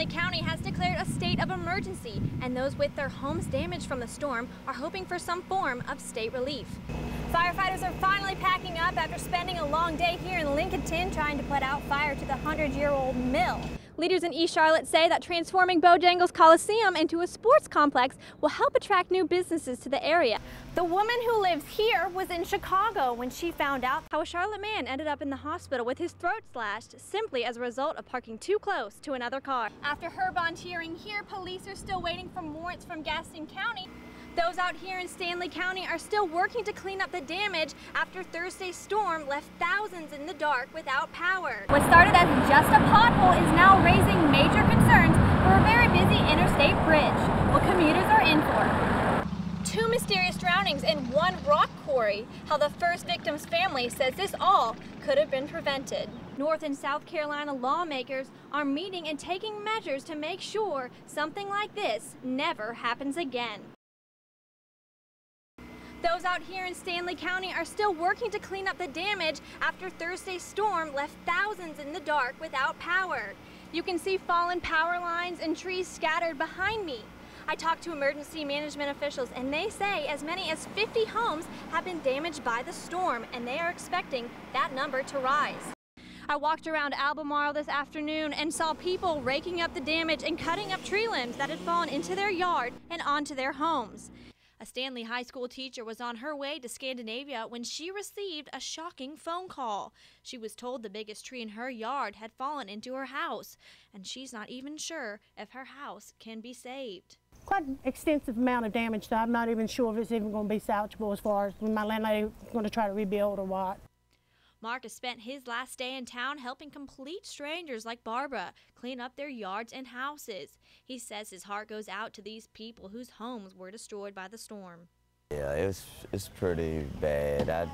Stanley County has declared a state of emergency, and those with their homes damaged from the storm are hoping for some form of state relief. Firefighters are finally packing up after spending a long day here in Lincolnton trying to put out fire to the 100-year-old mill. Leaders in East Charlotte say that transforming Bojangles Coliseum into a sports complex will help attract new businesses to the area. The woman who lives here was in Chicago when she found out how a Charlotte man ended up in the hospital with his throat slashed simply as a result of parking too close to another car. After her bond hearing here, police are still waiting for warrants from Gaston County. Those out here in Stanley County are still working to clean up the damage after Thursday's storm left thousands in the dark without power. What started as just a pothole is now raising major concerns for a very busy interstate bridge. What commuters are in for. 2 mysterious drownings in 1 rock quarry. How the first victim's family says this all could have been prevented. North and South Carolina lawmakers are meeting and taking measures to make sure something like this never happens again. Those out here in Stanley County are still working to clean up the damage after Thursday's storm left thousands in the dark without power. You can see fallen power lines and trees scattered behind me. I talked to emergency management officials and they say as many as 50 homes have been damaged by the storm, and they are expecting that number to rise. I walked around Albemarle this afternoon and saw people raking up the damage and cutting up tree limbs that had fallen into their yard and onto their homes. A Stanley High School teacher was on her way to Scandinavia when she received a shocking phone call. She was told the biggest tree in her yard had fallen into her house, and she's not even sure if her house can be saved. Quite an extensive amount of damage that I'm not even sure if it's even going to be salvageable as far as my landlady going to try to rebuild or what. Mark has spent his last day in town helping complete strangers like Barbara clean up their yards and houses. He says his heart goes out to these people whose homes were destroyed by the storm. Yeah, it's pretty bad.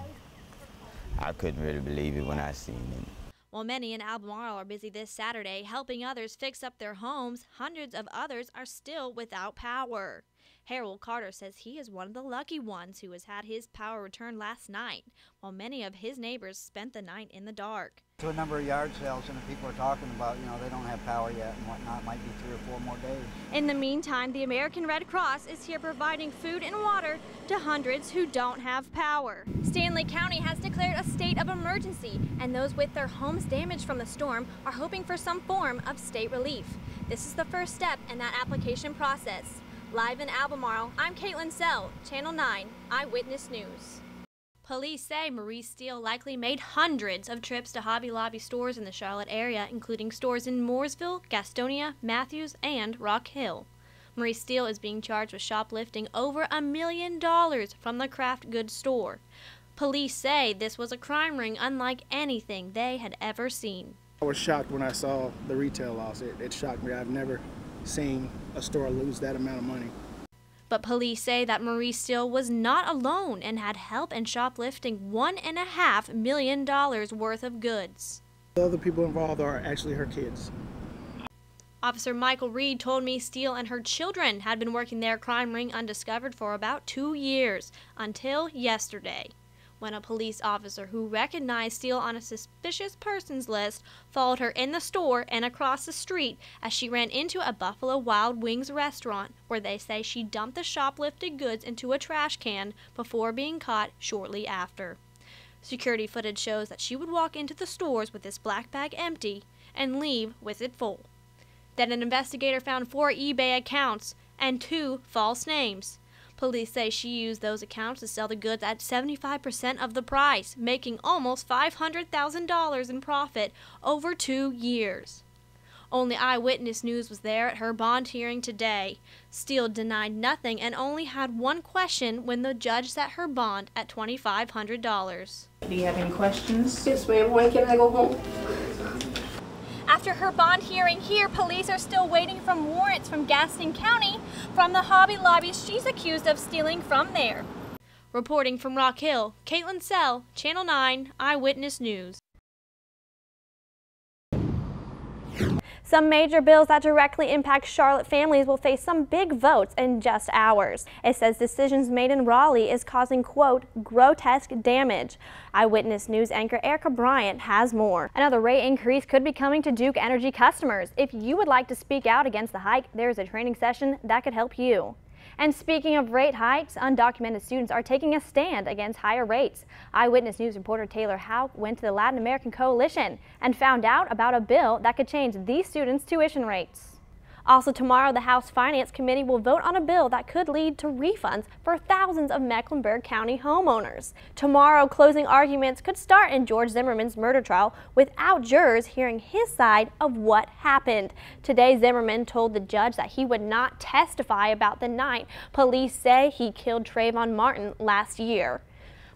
I couldn't really believe it when I seen it. While many in Albemarle are busy this Saturday helping others fix up their homes, hundreds of others are still without power. Harold Carter says he is one of the lucky ones who has had his power returned last night, while many of his neighbors spent the night in the dark. To a number of yard sales, and the people are talking about, they don't have power yet and whatnot. It might be 3 or 4 more days. In the meantime, the American Red Cross is here providing food and water to hundreds who don't have power. Stanley County has declared a state of emergency, and those with their homes damaged from the storm are hoping for some form of state relief. This is the first step in that application process. Live in Albemarle, I'm Caitlin Selle, Channel 9 Eyewitness News. Police say Maurice Steele likely made hundreds of trips to Hobby Lobby stores in the Charlotte area, including stores in Mooresville, Gastonia, Matthews, and Rock Hill. Maurice Steele is being charged with shoplifting over $1 million from the craft goods store. Police say this was a crime ring unlike anything they had ever seen. I was shocked when I saw the retail loss. It shocked me. I've never seen a store lose that amount of money. But police say that Maurice Steele was not alone and had help in shoplifting $1.5 million worth of goods. The other people involved are actually her kids. Officer Michael Reed told me Steele and her children had been working their crime ring undiscovered for about 2 years, until yesterday, when a police officer who recognized Steele on a suspicious persons list followed her in the store and across the street as she ran into a Buffalo Wild Wings restaurant, where they say she dumped the shoplifted goods into a trash can before being caught shortly after. Security footage shows that she would walk into the stores with this black bag empty and leave with it full. Then an investigator found 4 eBay accounts and 2 false names. Police say she used those accounts to sell the goods at 75% of the price, making almost $500,000 in profit over 2 years. Only Eyewitness News was there at her bond hearing today. Steele denied nothing and only had one question when the judge set her bond at $2,500. Do you have any questions? Yes, ma'am. When can I go home? After her bond hearing here, police are still waiting for warrants from Gaston County from the Hobby Lobbies she's accused of stealing from there. Reporting from Rock Hill, Caitlin Selle, Channel 9 Eyewitness News. Some major bills that directly impact Charlotte families will face some big votes in just hours. It says decisions made in Raleigh is causing, quote, grotesque damage. Eyewitness News anchor Erica Bryant has more. Another rate increase could be coming to Duke Energy customers. If you would like to speak out against the hike, there is a training session that could help you. And speaking of rate hikes, undocumented students are taking a stand against higher rates. Eyewitness News reporter Taylor Howe went to the Latin American Coalition and found out about a bill that could change these students' tuition rates. Also tomorrow, the House Finance Committee will vote on a bill that could lead to refunds for thousands of Mecklenburg County homeowners. Tomorrow, closing arguments could start in George Zimmerman's murder trial without jurors hearing his side of what happened. Today, Zimmerman told the judge that he would not testify about the night police say he killed Trayvon Martin last year.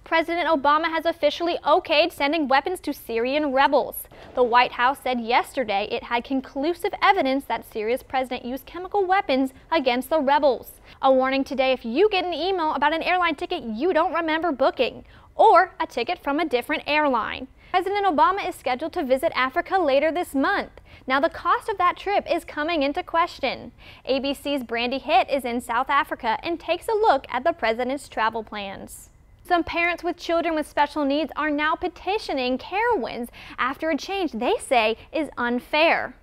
President Obama has officially okayed sending weapons to Syrian rebels. The White House said yesterday it had conclusive evidence that Syria's president used chemical weapons against the rebels. A warning today if you get an email about an airline ticket you don't remember booking, or a ticket from a different airline. President Obama is scheduled to visit Africa later this month. Now the cost of that trip is coming into question. ABC's Brandy Hitt is in South Africa and takes a look at the president's travel plans. Some parents with children with special needs are now petitioning Carowinds after a change they say is unfair.